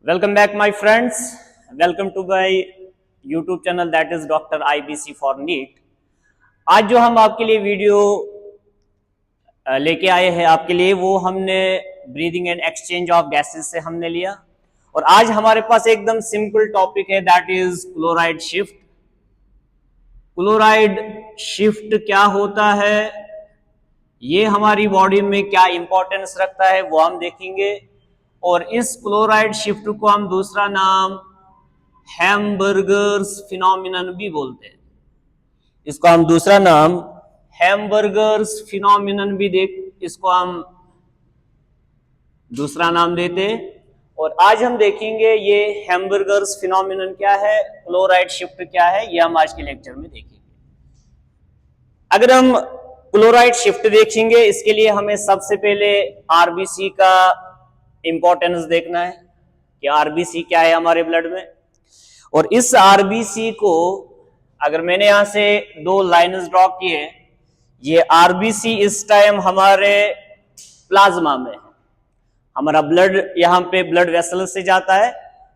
Welcome back, my friends. Welcome to my YouTube channel that is Dr. IBC for NEET. आज जो हम आपके लिए वीडियो लेके आए हैं आपके लिए वो हमने breathing and exchange of gases से हमने लिया और आज हमारे पास एकदम सिंपल टॉपिक है that is chloride shift. Chloride shift क्या होता है, ये हमारी बॉडी में क्या इंपॉर्टेंस रखता है वो हम देखेंगे और इस क्लोराइड शिफ्ट को हम दूसरा नाम हैमबर्गर्स फिनोमिनन भी बोलते हैं। इसको हम दूसरा नाम हैमबर्गर्स फिनोमिनन भी इसको हम दूसरा नाम देते हैं और आज हम देखेंगे ये हैमबर्गर्स फिनोमिनन क्या है, क्लोराइड शिफ्ट क्या है, ये हम आज के लेक्चर में देखेंगे। अगर हम क्लोराइड शिफ्ट देखेंगे इसके लिए हमें सबसे पहले आरबीसी का इंपॉर्टेंस देखना है कि आरबीसी क्या है हमारे ब्लड में। और इस आरबीसी को अगर मैंने यहां से दो लाइन्स ड्रॉ किए, ये आरबीसी इस टाइम हमारे प्लाज्मा में है, हमारा ब्लड यहां पे ब्लड वेसल से जाता है।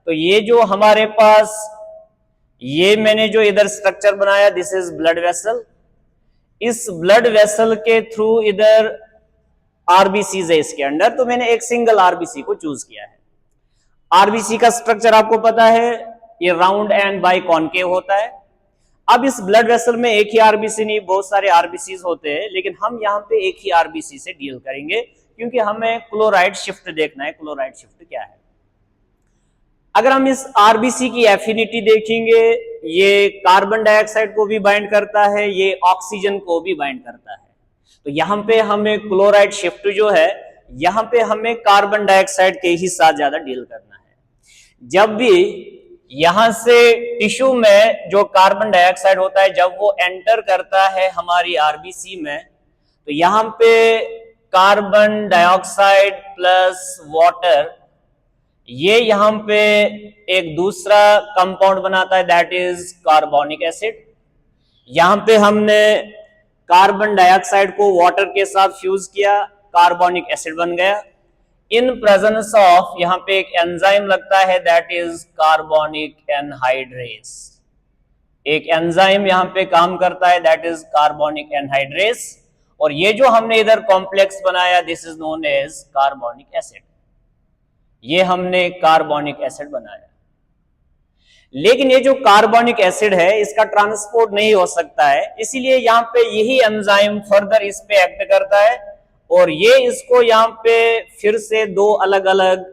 तो ये जो हमारे पास ये मैंने जो इधर स्ट्रक्चर बनाया दिस इज ब्लड वेसल। इस ब्लड वेसल के थ्रू इधर आरबीसी है इसके अंदर, तो मैंने एक सिंगल आरबीसी को चूज किया है। आरबीसी का स्ट्रक्चर आपको पता है, ये राउंड एंड बाई कॉनकेव होता है। अब इस ब्लड वेसल में एक ही आरबीसी नहीं, बहुत सारे आरबीसीज होते हैं, लेकिन हम यहाँ पे एक ही आरबीसी से डील करेंगे क्योंकि हमें क्लोराइड शिफ्ट देखना है। क्लोराइड शिफ्ट क्या है, अगर हम इस आरबीसी की एफिनिटी देखेंगे, ये कार्बन डाइऑक्साइड को भी बाइंड करता है, ये ऑक्सीजन को भी बाइंड करता है। तो यहां पे हमें क्लोराइड शिफ्ट जो है, यहां पे हमें कार्बन डाइऑक्साइड के ही साथ ज्यादा डील करना है। जब भी यहां से टिश्यू में जो कार्बन डाइऑक्साइड होता है जब वो एंटर करता है हमारी आरबीसी में, तो यहां पे कार्बन डाइऑक्साइड प्लस वाटर ये यहां पे एक दूसरा कंपाउंड बनाता है दैट इज कार्बोनिक एसिड। यहां पे हमने कार्बन डाइऑक्साइड को वाटर के साथ फ्यूज किया, कार्बोनिक एसिड बन गया। इन प्रेजेंस ऑफ यहां पे एक एंजाइम लगता है दैट इज कार्बोनिक एनहाइड्रेस। एक एंजाइम यहां पे काम करता है दैट इज कार्बोनिक एनहाइड्रेस और ये जो हमने इधर कॉम्प्लेक्स बनाया this is known as carbonic acid. ये हमने कार्बोनिक एसिड बनाया, लेकिन ये जो कार्बोनिक एसिड है इसका ट्रांसपोर्ट नहीं हो सकता है, इसीलिए यहाँ पे यही एंजाइम फर्दर इस पे एक्ट करता है और ये इसको यहाँ पे फिर से दो अलग अलग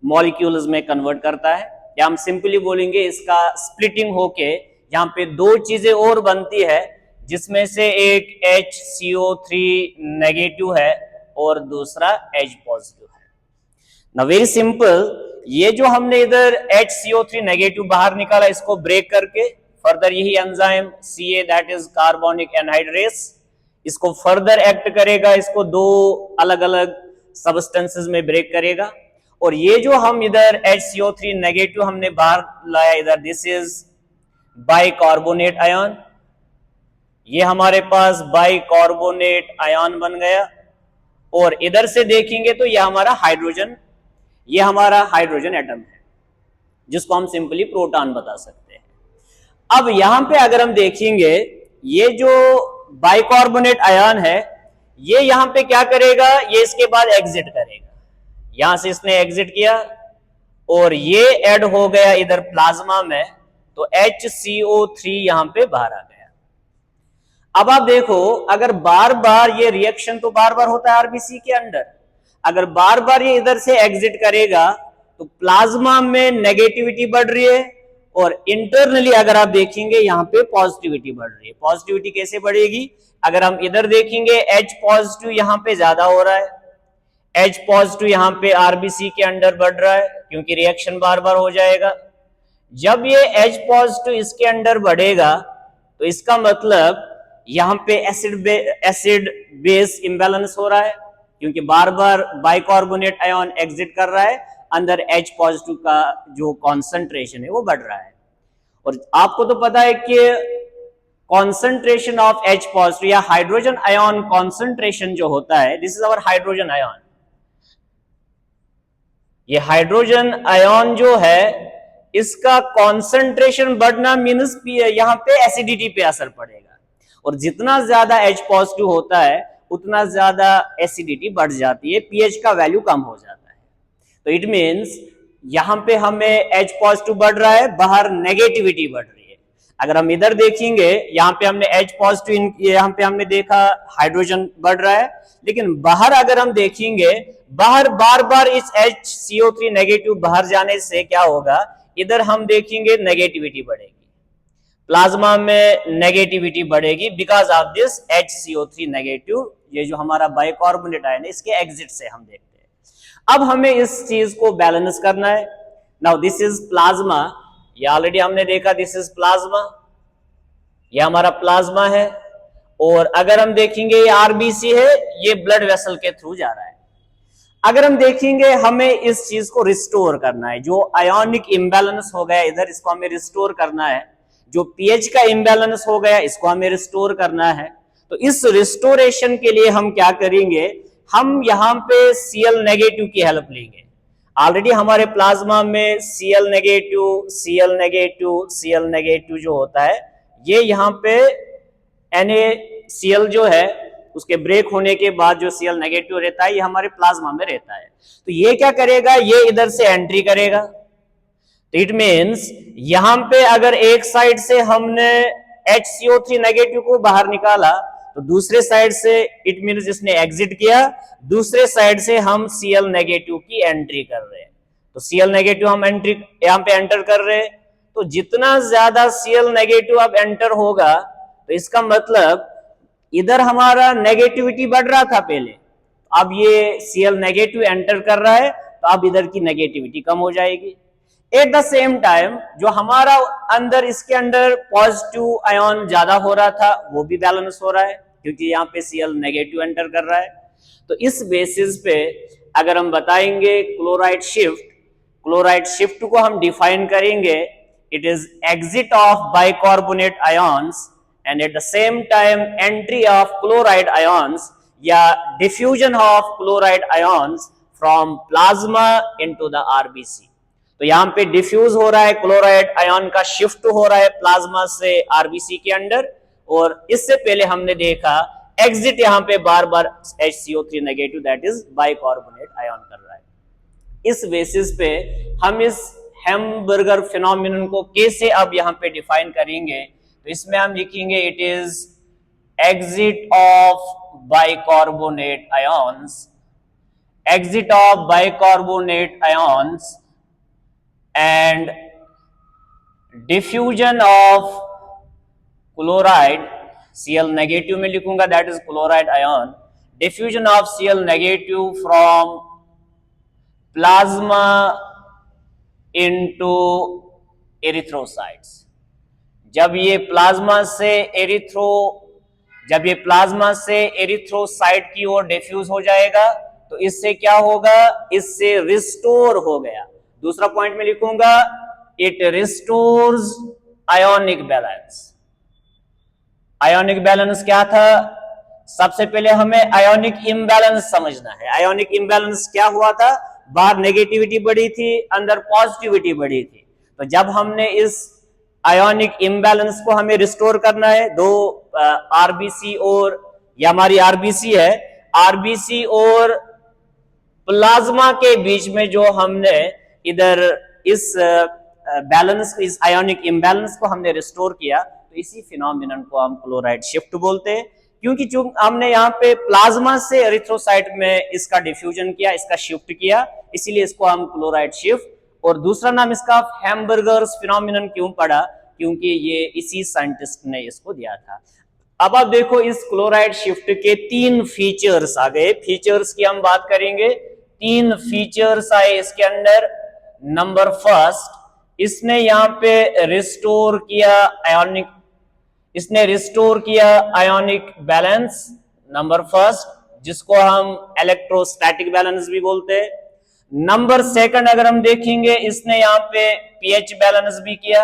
मॉलिक्यूल्स में कन्वर्ट करता है। या हम सिंपली बोलेंगे इसका स्प्लिटिंग होके यहाँ पे दो चीजें और बनती है, जिसमें से एक HCO3 नेगेटिव है और दूसरा H पॉजिटिव है। ना वेरी सिंपल, ये जो हमने इधर HCO3 नेगेटिव बाहर निकाला इसको ब्रेक करके फर्दर यही enzyme Ca that is carbonic anhydrase इसको फर्दर एक्ट करेगा, इसको दो अलग अलग सब्सटेंसेस में ब्रेक करेगा और ये जो हम इधर HCO3 नेगेटिव हमने बाहर लाया इधर दिस इज बाइकार्बोनेट आयन। ये हमारे पास बाइकार्बोनेट आयन बन गया और इधर से देखेंगे तो ये हमारा हाइड्रोजन एटम है जिसको हम सिंपली प्रोटॉन बता सकते हैं। अब यहां पे अगर हम देखेंगे ये जो बाइकार्बोनेट आयन है ये यहां पे क्या करेगा, ये इसके बाद एग्जिट करेगा। यहां से इसने एग्जिट किया और ये ऐड हो गया इधर प्लाज्मा में, तो HCO3 यहां पे बाहर आ गया। अब आप देखो अगर बार बार ये रिएक्शन तो बार बार होता है आरबीसी के अंदर, अगर बार बार ये इधर से एग्जिट करेगा तो प्लाज्मा में नेगेटिविटी बढ़ रही है और इंटरनली अगर आप देखेंगे यहां पे पॉजिटिविटी बढ़ रही है। पॉजिटिविटी कैसे बढ़ेगी, अगर हम इधर देखेंगे H पॉजिटिव यहां पे ज्यादा हो रहा है, H पॉजिटिव यहां पे आरबीसी के अंदर बढ़ रहा है क्योंकि रिएक्शन बार बार हो जाएगा। जब ये H पॉजिटिव इसके अंदर बढ़ेगा तो इसका मतलब यहां पे एसिड बेस इंबैलेंस हो रहा है क्योंकि बार बार बाइकार्बोनेट आयन एग्जिट कर रहा है, अंदर H पॉजिटिव का जो कॉन्सेंट्रेशन है वो बढ़ रहा है। और आपको तो पता है कि कॉन्सेंट्रेशन ऑफ H पॉजिटिव या हाइड्रोजन आयन कॉन्सेंट्रेशन जो होता है this is our hydrogen ion. ये हाइड्रोजन आयन जो है इसका कॉन्सेंट्रेशन बढ़ना मीन्स यहां पे एसिडिटी पे असर पड़ेगा, और जितना ज्यादा H पॉजिटिव होता है उतना ज्यादा एसिडिटी बढ़ जाती है, पीएच का वैल्यू कम हो जाता है। तो इट मीन्स यहां पे हमें H पॉजिटिव बढ़ रहा है, बाहर नेगेटिविटी बढ़ रही है। अगर हम इधर देखेंगे, यहाँ पे हमने H पॉजिटिव, यहाँ पे हमने देखा हाइड्रोजन बढ़ रहा है, लेकिन बाहर अगर हम देखेंगे, बाहर बार बार इस HCO3 नेगेटिव बाहर जाने से क्या होगा, इधर हम देखेंगे नेगेटिविटी बढ़ेगी, प्लाज्मा में नेगेटिविटी बढ़ेगी because of this HCO3 negative. ये जो हमारा बाइकार्बोनेट आयन है इसके एग्जिट से हम देखते हैं। अब हमें इस चीज को बैलेंस करना है। नाउ दिस इज प्लाज्मा, ये ऑलरेडी हमने देखा, दिस इज प्लाज्मा, ये हमारा प्लाज्मा है, और अगर हम देखेंगे ये आरबीसी है, ये ब्लड वेसल के थ्रू जा रहा है। अगर हम देखेंगे हमें इस चीज को रिस्टोर करना है, जो आयोनिक इम्बैलेंस हो गया इधर, इसको हमें रिस्टोर करना है, जो पीएच का इम्बैलेंस हो गया इसको हमें रिस्टोर करना है। तो इस रिस्टोरेशन के लिए हम क्या करेंगे, हम यहां पे Cl नेगेटिव की हेल्प लेंगे। ऑलरेडी हमारे प्लाज्मा में Cl negative, Cl negative, Cl negative जो होता है, ये यहाँ पे NaCl जो है उसके ब्रेक होने के बाद जो Cl नेगेटिव रहता है ये हमारे प्लाज्मा में रहता है। तो ये क्या करेगा, ये इधर से एंट्री करेगा। तो इट मीन्स यहां पे अगर एक साइड से हमने HCO3 नेगेटिव को बाहर निकाला, तो दूसरे साइड से इट मीन्स इसने एग्जिट किया, दूसरे साइड से हम Cl नेगेटिव की एंट्री कर रहे हैं। तो Cl नेगेटिव हम एंट्री यहां पे एंटर कर रहे हैं। तो जितना ज्यादा Cl नेगेटिव अब एंटर होगा, तो इसका मतलब इधर हमारा नेगेटिविटी बढ़ रहा था पहले, अब ये Cl नेगेटिव एंटर कर रहा है, तो अब इधर की नेगेटिविटी कम हो जाएगी। एट द सेम टाइम जो हमारा अंदर इसके अंदर पॉजिटिव आयन ज्यादा हो रहा था वो भी बैलेंस हो रहा है, क्योंकि यहाँ पे Cl नेगेटिव एंटर कर रहा है। तो इस बेसिस पे अगर हम बताएंगे क्लोराइड शिफ्ट को हम डिफाइन करेंगे, it is exit of bicarbonate ions and at the same time entry of chloride ions या diffusion of chloride ions from plasma into the RBC। तो यहां पे डिफ्यूज हो रहा है, क्लोराइड आयन का शिफ्ट हो रहा है प्लाज्मा से आरबीसी के अंदर, और इससे पहले हमने देखा एग्जिट यहां पे बार बार HCO3 negative that is bicarbonate ion कर रहा है। इस बेसिस पे हम इस हैम्बर्गर फिनोमिनन को कैसे अब यहां पे डिफाइन करेंगे, तो इसमें हम लिखेंगे it is exit of bicarbonate ions, exit of bicarbonate ions and diffusion of chloride, Cl negative में लिखूंगा that is chloride ion, diffusion of Cl negative from plasma into erythrocytes. जब ये प्लाज्मा से एरिथ्रोसाइट की ओर डिफ्यूज हो जाएगा, तो इससे क्या होगा, इससे रिस्टोर हो गया। दूसरा पॉइंट में लिखूंगा it restores ionic balance. Ionic balance क्या था, सबसे पहले हमें आयोनिक इम्बैलेंस समझना है। आयोनिक इम्बैलेंस क्या हुआ था, बाहर नेगेटिविटी बढ़ी थी, अंदर पॉजिटिविटी बढ़ी थी। तो जब हमने इस आयोनिक इम्बैलेंस को हमें रिस्टोर करना है, दो आरबीसी और ये हमारी आरबीसी है, आरबीसी और प्लाज्मा के बीच में जो हमने इधर इस बैलेंस, इस आयोनिक इम्बैलेंस को हमने रिस्टोर किया, तो इसी फिनोमिनन को हम क्लोराइड शिफ्ट बोलते हैं। क्योंकि जो हमने यहाँ पे प्लाज्मा से एरिथ्रोसाइट में इसका डिफ्यूजन किया, इसका शिफ्ट किया, इसीलिए इसको हम क्लोराइड शिफ्ट, और दूसरा नाम इसका हैम्बर्गर्स फिनोमिनन क्यों पड़ा, क्योंकि ये इसी साइंटिस्ट ने इसको दिया था। अब आप देखो इस क्लोराइड शिफ्ट के 3 फीचर्स आ गए। फीचर्स की हम बात करेंगे, 3 फीचर्स आए इसके अंदर। नंबर फर्स्ट, इसने यहाँ पे रिस्टोर किया आयोनिक बैलेंस, नंबर फर्स्ट, जिसको हम इलेक्ट्रोस्टैटिक बैलेंस भी बोलते हैं। नंबर सेकंड अगर हम देखेंगे, इसने यहाँ पे पीएच बैलेंस भी किया।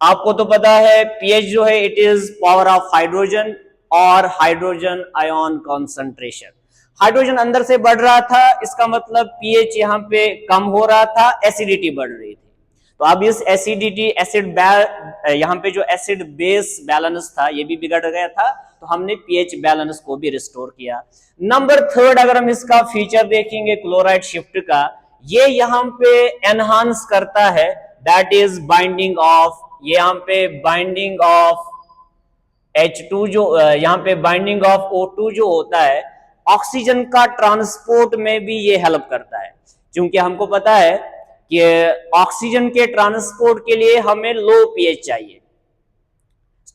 आपको तो पता है पीएच जो है it is power of hydrogen और हाइड्रोजन आयन कॉन्सेंट्रेशन। हाइड्रोजन अंदर से बढ़ रहा था, इसका मतलब पीएच यहाँ पे कम हो रहा था, एसिडिटी बढ़ रही थी। तो अब इस एसिडिटी एसिड यहाँ पे जो एसिड बेस बैलेंस था ये भी बिगड़ गया था, तो हमने पीएच बैलेंस को भी रिस्टोर किया। नंबर थर्ड, अगर हम इसका फीचर देखेंगे क्लोराइड शिफ्ट का, ये यहाँ पे एनहांस करता है, दैट इज बाइंडिंग ऑफ, ये यहाँ पे बाइंडिंग ऑफ H2 जो यहाँ पे बाइंडिंग ऑफ O2 जो होता है, ऑक्सीजन का ट्रांसपोर्ट में भी ये हेल्प करता है, क्योंकि हमको पता है कि ऑक्सीजन के ट्रांसपोर्ट के लिए हमें लो पीएच चाहिए।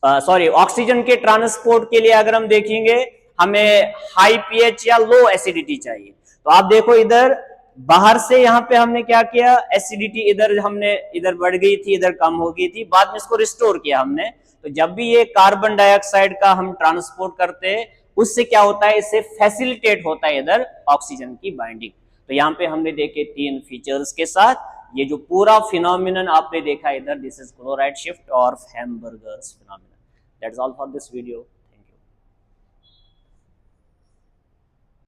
सॉरी, ऑक्सीजन के ट्रांसपोर्ट के लिए अगर हम देखेंगे हमें हाई पीएच या लो एसिडिटी चाहिए। तो आप देखो इधर बाहर से यहाँ पे हमने क्या किया, एसिडिटी इधर हमने इधर बढ़ गई थी, इधर कम हो गई थी, बाद में इसको रिस्टोर किया हमने। तो जब भी ये कार्बन डाइऑक्साइड का हम ट्रांसपोर्ट करते हैं, उससे क्या होता है, इससे फैसिलिटेट होता है इधर ऑक्सीजन की बाइंडिंग। तो यहाँ पे हमने देखे 3 फीचर्स के साथ ये जो पूरा फिनोमिनन आपने देखा इधर, दिस इज क्लोराइड शिफ्ट और हैम्बर्गर्स phenomenon. That's all for this video.